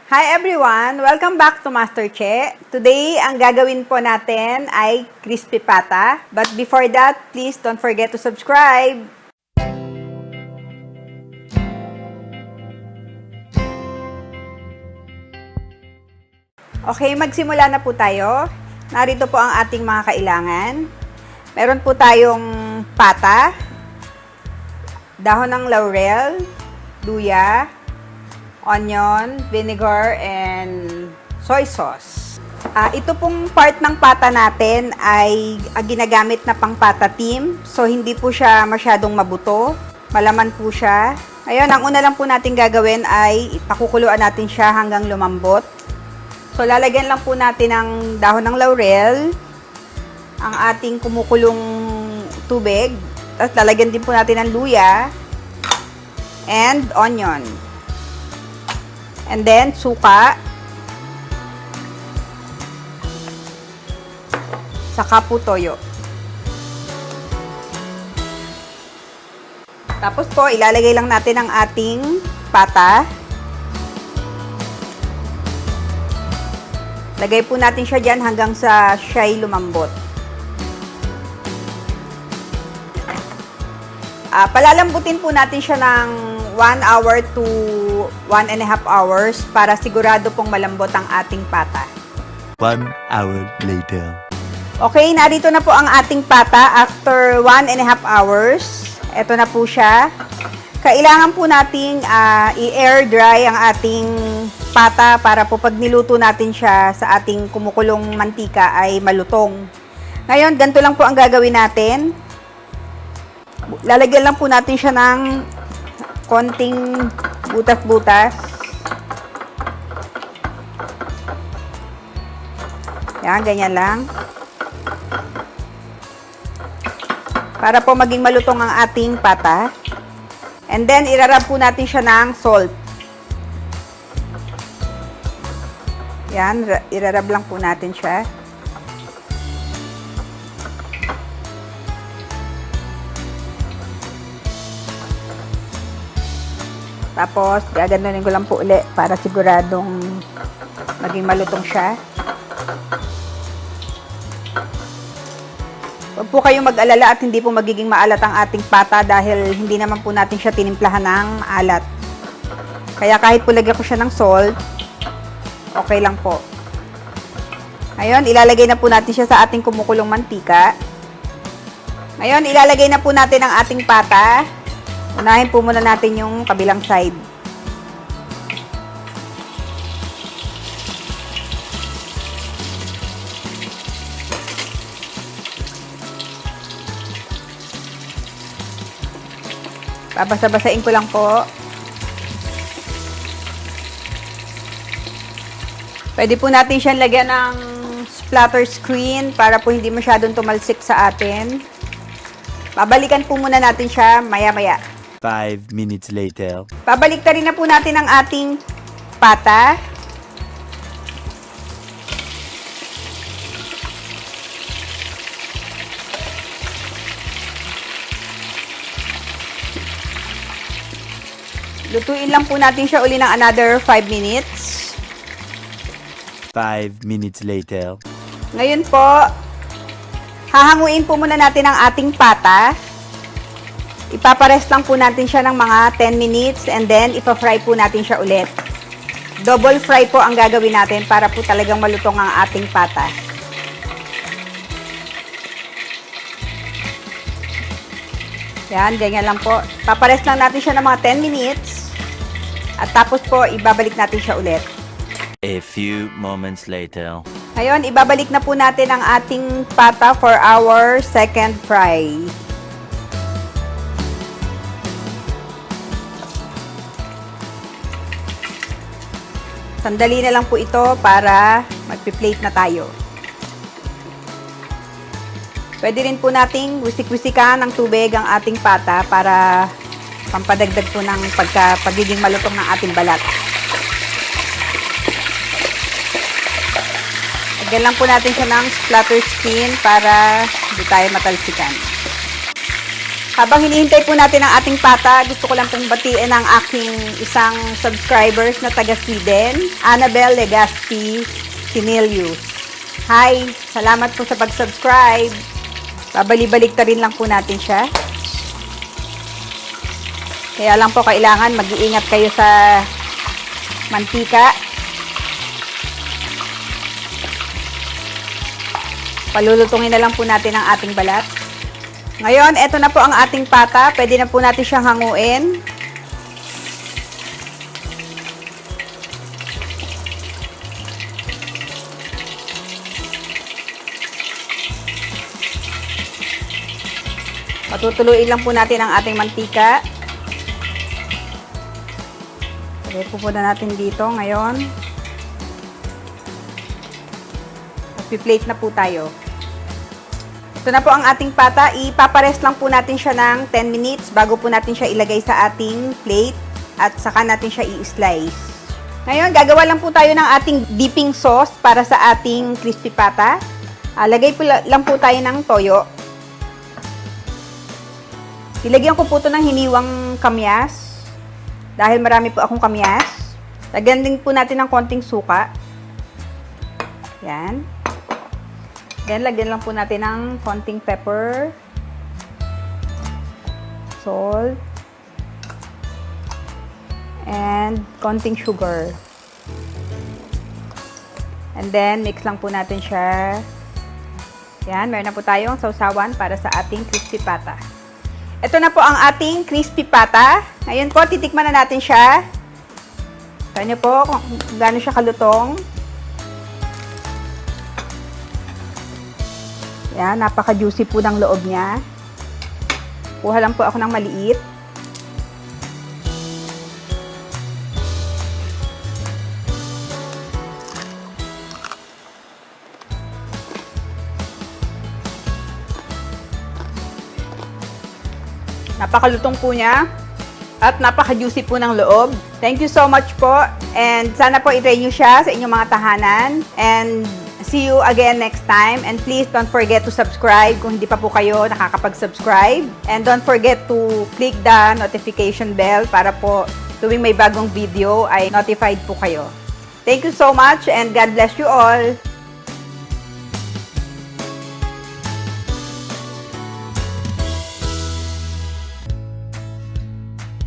Hi everyone! Welcome back to Master Che. Today, ang gagawin po natin ay crispy pata. But before that, please don't forget to subscribe. Okay, magsimula na po tayo. Narito po ang ating mga kailangan. Meron po tayong pata, dahon ng laurel, luya, onion, vinegar, and soy sauce. Ito pong part ng pata natin ay ginagamit na pang pata team. So, hindi po siya masyadong mabuto. Malaman po siya. Ayun, ang una lang po natin gagawin ay pakukuluan natin siya hanggang lumambot. So, lalagyan lang po natin ng dahon ng laurel, ang ating kumukulong tubig. Tapos, lalagyan din po natin ng luya and onion. And then, suka. Saka po toyo. Tapos po, ilalagay lang natin ang ating pata. Lagay po natin siya dyan hanggang sa siya'y lumambot. Palalambutin po natin siya ng 1 hour to 1.5 hours para sigurado pong malambot ang ating pata. 1 hour later. Okay, narito na po ang ating pata after 1.5 hours. Ito na po siya. Kailangan po nating i-air dry ang ating pata para po pag niluto natin siya sa ating kumukulong mantika ay malutong. Ngayon, ganito lang po ang gagawin natin. Lalagyan lang po natin siya ng konting butas-butas. Yan, ganyan lang. Para po maging malutong ang ating pata. And then, irarab po natin siya ng salt. Yan, irarab lang po natin siya. Tapos, gaganunin ko lang po ulit para siguradong maging malutong siya. Huwag po kayong mag-alala at hindi po magiging maalat ang ating pata dahil hindi naman po natin siya tinimplahan ng alat. Kaya kahit po lagyan ko siya ng salt, okay lang po. Ngayon, ilalagay na po natin siya sa ating kumukulong mantika. Ngayon, ilalagay na po natin ang ating pata. Unahin po muna natin yung kabilang side. Babasa-basain ko lang po. Pwede po natin siyang lagyan ng splatter screen para po hindi masyadong tumalsik sa atin. Babalikan po muna natin siya maya-maya. 5 minutes later. Babalik na rin na po natin ang ating pata. Lutuin lang po natin siya uli ng another 5 minutes. 5 minutes later. Ngayon po, hahanguin po muna natin ang ating pata. Ipaparest lang po natin siya ng mga 10 minutes and then ipa-fry po natin siya ulit. Double fry po ang gagawin natin para po talagang malutong ang ating pata. Yan, ganyan lang po. Paparest lang natin siya ng mga 10 minutes at tapos po ibabalik natin siya ulit. A few moments later. Ngayon, ibabalik na po natin ang ating pata for our second fry. Sandali na lang po ito para magpi-plate na tayo. Pwede rin po nating wisik-wisikan ng tubig ang ating pata para pampadagdag po ng pagiging malutong ng ating balat. Lagyan lang po natin siya ng splatter screen para hindi tayo matalsikan. Habang hinihintay po natin ang ating pata, gusto ko lang pong batiin ang aking isang subscribers na taga Sweden, Annabelle Legaspi Sinilius. Hi! Salamat po sa pag-subscribe. Babalik ta rin lang po natin siya. Kaya lang po kailangan mag-iingat kayo sa mantika. Palulutungin na lang po natin ang ating balat. Ngayon, eto na po ang ating pata. Pwede na po natin siyang hanguin. Patutuluin lang po natin ang ating mantika. Lagay po na natin dito ngayon. Magpi-plate na po tayo. Ito na po ang ating pata. Ipaparest lang po natin siya ng 10 minutes bago po natin siya ilagay sa ating plate at saka natin siya i-slice. Ngayon, gagawa lang po tayo ng ating dipping sauce para sa ating crispy pata. Lagay po lang po tayo ng toyo. Ilagyan ko po ito ng hiniwang kamyas dahil marami po akong kamyas. Lagyan din po natin ng konting suka. Yan. Then, lagyan lang po natin ng konting pepper, salt, and konting sugar. And then, mix lang po natin siya. Yan, meron na po tayong sausawan para sa ating crispy pata. Ito na po ang ating crispy pata. Ngayon po, titikman na natin siya. Ito niyo po kung gaano siya kalutong. Yan, napaka-juicy po ng loob niya. Kuha lang po ako ng maliit. Napakalutong po niya. At napaka-juicy po ng loob. Thank you so much po. And sana po i-try nyo siya sa inyong mga tahanan. And see you again next time. And please don't forget to subscribe kung hindi pa po kayo nakakapag-subscribe. And don't forget to click the notification bell para po tuwing may bagong video ay notified po kayo. Thank you so much and God bless you all.